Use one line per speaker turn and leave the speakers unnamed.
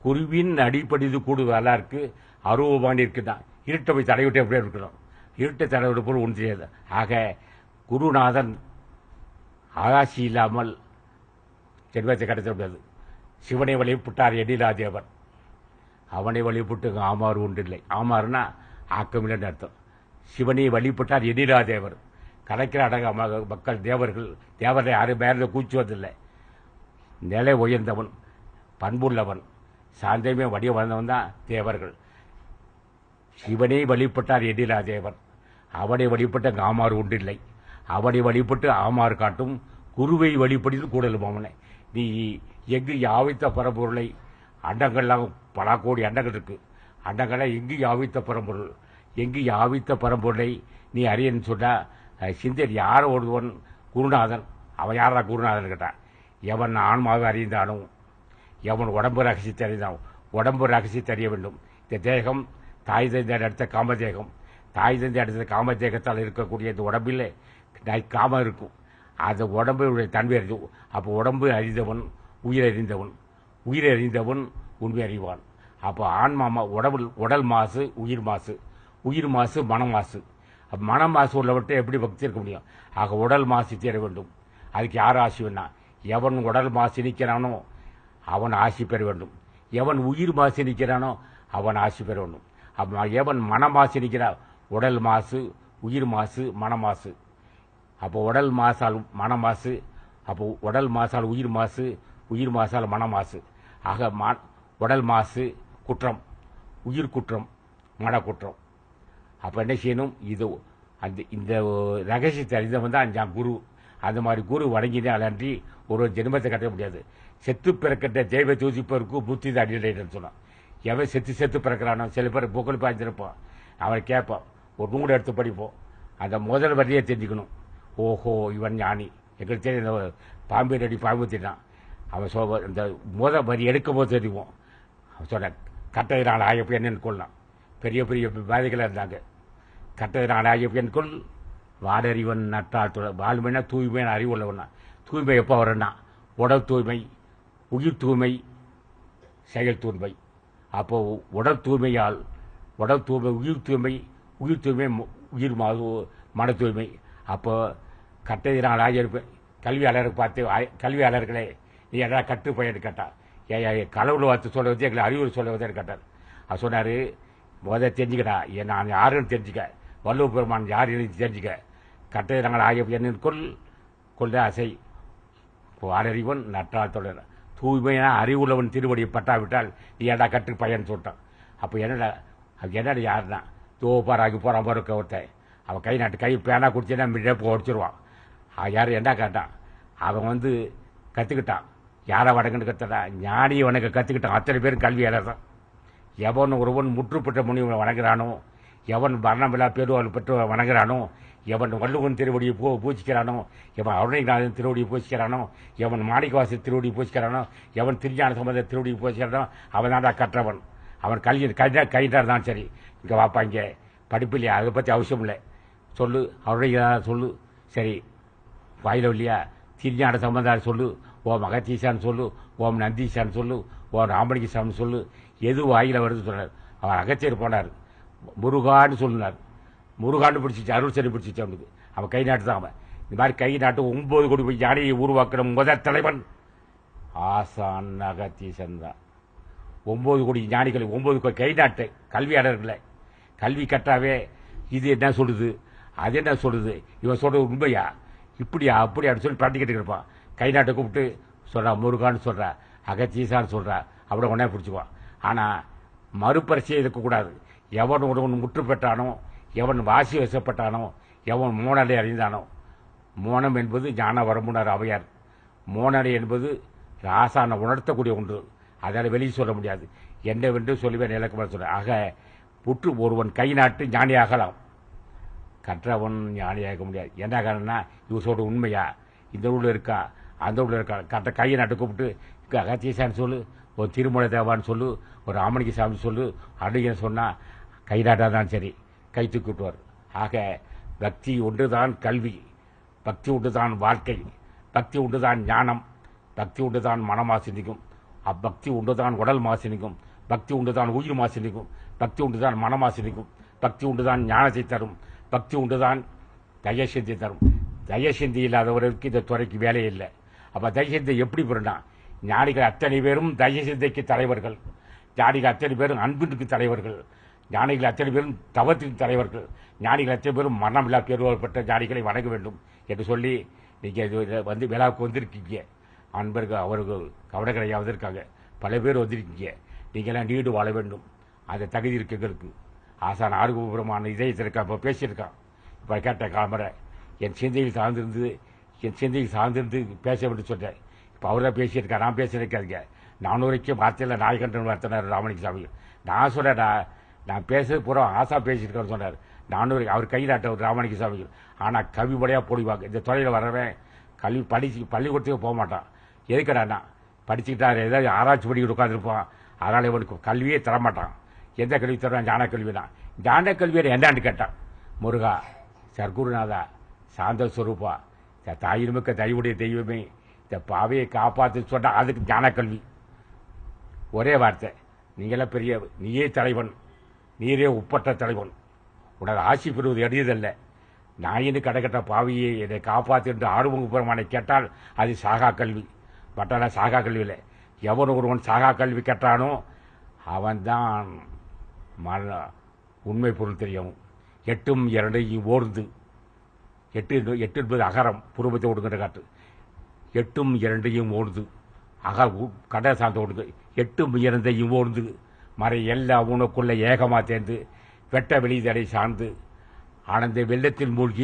குருவின் அடிப்படிது கூடுதலா இருக்கு அரூபமான இருக்குதான். இருட்டை போய் தடைவிட்டு எப்படியே இருக்கணும். இருட்டை தடைவிட்டு போல் ஒன்று செய்யாது. ஆக குருநாதன் ஆராய்ச்சி இல்லாமல் ஜென்மத்தை கடத்த முடியாது. சிவனை வழிபட்டார் எண்ணிலாதேவர். அவனை வழிபட்டு ஆமாறு ஒன்றில்லை. ஆமாறுனா ஆக்கமில்லைன்னு அர்த்தம். சிவனை வழிபட்டார் எண்ணிலாதேவர். கலைக்கிற அடங்க மக்கள் தேவர்கள் தேவரை யாரும் மேலே கூச்சுவதில்லை. நிலை உயர்ந்தவன், பண்புள்ளவன், சாந்தமே வடிய வந்தவன் தான் தேவர்கள். சிவனை வழிபட்டார் எண்ணிலாதேவர். அவனை வழிபட்ட ஆமாறு ஒன்றில்லை. அவனை வழிபட்டு ஆமாறு காட்டும் குருவை வழிபடுத்து கூடலும் அவனை. நீ எங்கு யாவித்த பரம்பொருளை அண்டங்கள்லாம் பல கோடி அண்டங்கள் இருக்கு. அண்டங்கள்லாம் எங்கு யாவித்த பரம்பொருள், எங்கு யாவித்த பரம்பொருளை நீ அறியன்னு சொன்னா சிந்தர் யார் ஒருவன் குருநாதன். அவன் யாரா குருநாதன் கேட்டான். எவன் ஆன்மாவை அறிந்தானோ, எவன் உடம்பு ரகசியத்தை அறிந்தானோ, உடம்பு ரகசியத்தை அறிய வேண்டும். இந்த தேகம் தாய் தந்தை அடுத்த காமதேகம். தாய் தந்தை அடுத்த காமதேகத்தால் இருக்கக்கூடிய இந்த உடம்பில் காமம் இருக்கும். அந்த உடம்புடைய தன்மை அறியும். அப்போ உடம்பு அறிந்தவன் உயிர் அறிந்தவன், உயிர் அறிந்தவன் உண்மை அறிவான். அப்போ ஆன்மா உடல் மாசு, உயிர் மாசு, உயிர் மாசு, மன மாசு. அப்போ மன மாசு உள்ளவற்றை எப்படி பக்தி இருக்க முடியும்? ஆக உடல் மாசு தேர வேண்டும். அதுக்கு யார் ஆசி வேணா? எவன் உடல் மாசு நிற்கிறானோ அவன் ஆசி பெற வேண்டும். எவன் உயிர் மாசு நிற்கிறானோ அவன் ஆசி பெற வேண்டும். அப்போ எவன் மன மாசு நிற்கிறான், உடல் மாசு, உயிர் மாசு, மன மாசு. அப்போ உடல் மாசால் மன மாசு, அப்போ உடல் மாசால் உயிர் மாசு, உயிர் மாசால் மன மாசு. ஆக உடல் மாசு குற்றம், உயிர் குற்றம், மன குற்றம். அப்போ என்ன செய்யணும்? இது அந்த இந்த ரகசியத்தை அறிந்தவன் தான் அஞ்சாம் குரு. அந்த மாதிரி குரு வணங்கினே அலன்றி ஒரு ஜென்மத்தை கட்ட முடியாது. செத்து பிறக்கின்ற தெய்வ தூசிப்பருக்கு புத்தி தான் அடிநடைன்னு சொன்னான். எவன் செத்து செத்து பிறக்கிறானோ, சில பேர் புகழ் பாய்ஞ்சிருப்பான். அவனை கேட்பான், ஒரு நூலை எடுத்து படிப்போம். அந்த முதல் வரியை தெரிஞ்சுக்கணும். ஓஹோ இவன் ஞானி. எங்களுக்கு தெரியும் இந்த பாம்பு அடி பாம்பு திட்டான். அவன் இந்த முதல் வரி எடுக்கும் போது தெரியும். அவன் சொன்ன கட்டதினால் ஆயப்பெண்ணு கொள்ளலாம். பெரிய பெரிய பாதைகளாக இருந்தாங்க. கட்டதினால் ஆயப்பெண் கொள் வாடறிவன் நட்டால் வாழ்மைனா தூய்மையான அறிவு உள்ளவனா. தூய்மை எப்போ வரனா? உடல் தூய்மை, உயிர் தூய்மை, செயல் தூய்மை. அப்போ உடல் தூய்மையால் உடல் தூய்மை, உயிர் தூய்மை, உயிர் தூய்மை, உயிர் மன தூய்மை. அப்போ கட்டதினால் ஆகியிருப்பேன். கல்வியாளருக்கு பார்த்து, கல்வியாளர்களே நீ எதா கட்டு பையன் கேட்டா, கடவுள் வார்த்தை சொல்லுவது எங்களை அறிவுரை சொல்லுவதே கேட்டார். அவர் சொன்னார், தெரிஞ்சுக்கடா நான் யாருன்னு தெரிஞ்சுக்க, வள்ளுவ பெருமான் யாருன்னு தெரிஞ்சுக்க. கட்டதினால் ஆகிய கொள்ள அசை வாடறிவன் நற்றால் தொடர். தூய்மையான அறிவுள்ளவன் திருவடியை பட்டாவிட்டால் நீ ஏடா கட்டு பையன் சொல்லிட்டான். அப்போ என்னடா அது என்னடா யாருன்னா தோப்பாராகி போகிறான் பாருக்க ஒருத்தன். அவன் கை நாட்டு கை பேனா குடிச்சேன்னா மிடப்பு உடச்சிருவான். யார் என்ன கேட்டான்? அவன் கற்றுக்கிட்டான். யாரை வணங்குன்னு கற்றுட்டான்? ஞானியை வணங்க கற்றுக்கிட்டான். அத்தனை பேரும் கல்வியாளர் தான். எவன் ஒருவன் முற்றுப்பெற்ற முனிவனை வணங்குறானோ, எவன் வர்ணமில்லா பேருவாள் பெற்று வணங்குறானோ, எவன் வள்ளுவன் திருவடியை பூச்சிக்கிறானோ, எவன் அருணைநாதன் திருவடியை பூச்சிக்கிறானோ, எவன் மாணிக்கவாசல் திருவடியை பூச்சிக்கிறானோ, எவன் திருஞான சம்பந்த திருவடியை பூச்சிக்கிறானோ அவன் தான் கற்றவன். அவன் கைட்டார் தான். சரி இங்கே வாப்பா, இங்கே படிப்பில்லையா, அதை பற்றி அவசியம் இல்லை, சொல்லு அருணைநாதன் சொல்லு. சரி வாயில இல்லையா, திருஞான சம்பந்தார் சொல்லு, ஓம் அகத்தீசான்னு சொல்லு, ஓம் நந்தீசான்னு சொல்லு, ஓம் ராமலிங்கசாமி சொல்லு. எது வாயில வருது சொன்னார். அவர் அகத்தியர் போனார், முருகான்னு சொன்னார். முருகான்னு பிடிச்சிச்சு, அருள் சரி பிடிச்சிச்சு அவனுக்கு. அவன் கை நாட்டு தான். அவன் இந்த மாதிரி கை நாட்டு 9 கோடி யானையை உருவாக்குற முதல் தலைவன் ஆசான் அகத்தீசன் தான். 9 கோடி ஞானிகளை 9 கோடி கை நாட்டு கல்வியாளர்களை கல்வி கட்டாவே இது என்ன சொல்லுது, அது என்ன சொல்லுது, இவன் சொல்றது உண்மையா, இப்படியா அப்படியான்னு சொல்லி பரட்டிக்கிட்டு இருப்பான். கை நாட்டை கூப்பிட்டு சொல்றா முருகான்னு சொல்றா, அகத்தீசான்னு சொல்றா, அப்படி உடனே பிடிச்சிக்குவான். ஆனால் மறுபரிசையை இருக்கக்கூடாது. எவன் ஒருவன் முற்று பெற்றானோ, எவன் வாசி வசப்பட்டானோ, எவன் மோனலை அறிந்தானோ. மோனம் என்பது ஞான வரமுனர் அவையார். மோனலை என்பது ராசான உணர்த்தக்கூடிய ஒன்று. அதால் வெளியே சொல்ல முடியாது. என்னவென்று சொல்லுவேன் இலக்கமாக சொல்ல. ஆக புற்று ஒருவன் கை நாட்டு ஞானியாகலாம், கற்றவன் ஞானியாக முடியாது. என்ன காரணம்னா இவர் சொல்ற உண்மையா, இந்த ஊரில் இருக்கா அந்த ஊரில் இருக்கா. கரெக்டாக கையை நாட்டு கூப்பிட்டு அகத்தீசான்னு சொல்லு, ஒரு திருமலை தேவான்னு சொல்லு, ஒரு ராமலிங்க சாமி சொல்லு அப்படின்னு சொன்னால் கை நாட்டாதான் சரி, கை தூக்கி விட்டுவார். ஆக பக்தி ஒன்றுதான் கல்வி, பக்தி ஒன்றுதான் வாழ்க்கை, பக்தி ஒன்றுதான் ஞானம், பக்தி ஒன்றுதான் மனமா சிந்திக்கும். பக்தி உண்டுதான் உடல் மாசு நீக்கும், பக்தி உண்டுதான் உயிர் மாசு நீக்கும், பக்தி உண்டுதான் மனமாசு நீக்கும், பக்தி உண்டுதான் ஞானத்தை தரும், பக்தி உண்டுதான் தயசிந்தி தரும். தயசிந்தி இல்லாதவருக்கு இந்த துறைக்கு வேலையே இல்லை. அப்ப தயசிந்தை எப்படி பெறனா? ஞானிகள் அத்தனை பேரும் தயசிந்தைக்கு தலைவர்கள், ஞானிகள் அத்தனை பேரும் அன்பிற்கு தலைவர்கள், ஞானிகள் அத்தனை பேரும் தவத்தின் தலைவர்கள், ஞானிகள் அத்தனை பேரும் மரணமில்லா பெறுவப்பட்ட ஞானிகளை வணங்க வேண்டும் என்று சொல்லி நீங்க வந்து விழாவுக்கு வந்திருக்கீங்க. அன்பர்கள் அவர்கள் கவனக்கரையா வந்திருக்காங்க, பல பேர் வந்திருக்கீங்க. நீங்களாம் நீடு வாழ வேண்டும், அந்த தகுதி இருக்கு எங்களுக்கு. ஆசான் ஆரோக்கியபுரமான இதயத்திற்கா இப்போ பேசியிருக்கான். இப்போ கேட்ட காலம்பரை என் சிந்தையில் சார்ந்திருந்து பேச வேண்டும் சொன்னேன். இப்போ அவர் தான் பேசியிருக்கார், நான் பேசியிருக்காருங்க. 400 வார்த்தையில் நாயகண்டன் வார்த்தைனார் ராமலிங்க சாமி. நான் சொன்னேன், நான் பேசுறது பூரா ஆசா பேசியிருக்காரு சொன்னார். 400 அவர் கையிலாட்டவர் ராமலிங்க சாமி. ஆனால் கவி முறையாக போடுவாங்க. இந்த துறையில் வரவன் கல்வி பள்ளிக்கூடத்துக்கு போக மாட்டான். எதுக்கடாண்ணா படிச்சுக்கிட்டா ஏதாவது ஆராய்ச்சி பண்ணிக்கிட்டு உட்காந்துருப்பான். அதனால் இவனுக்கு கல்வியே தரமாட்டான். எந்த கல்வி தருவான்? ஞான கல்வி தான். ஞான கல்வியை என்னன்னு கேட்டான். முருகா, சர்க்குருநாதா, சாந்த ஸ்வரூபா, தாயினுமிக்க தயவுடைய தெய்வமே, இந்த பாவையை காப்பாற்று சொன்னா அதுக்கு ஞான கல்வி. ஒரே வார்த்தை, நீங்களாம் பெரிய, நீயே தலைவன், நீரே உப்பற்ற தலைவன், உனது ஆட்சி பெறுவது எளியதல்ல. நாயின்னு கடைக்கட்ட பாவியை என்னை காப்பாற்று என்று ஆறுமுக பெருமானை கேட்டால் அது சாகா கல்வி. பட்டான சாகா கல்வியில் எவன் ஒருவன் சாகா கல்வி கேட்டானோ அவன்தான் உண்மை பொருள் தெரியும். 8ம் 2ஐயும் ஓர்ந்து, 8 என்பது அகரம், புருவத்தை ஒடுங்கிற காட்டு. 8ம் 2ஐயும் ஓர்ந்து, கடை சார்ந்த ஓடுது. 8ம் 2ஐயும் ஓர்ந்து, மறை எல்லா உனக்குள்ள ஏகமா தேர்ந்து, வெட்ட வெளிதடை சார்ந்து, ஆனந்த வெள்ளத்தில் மூழ்கி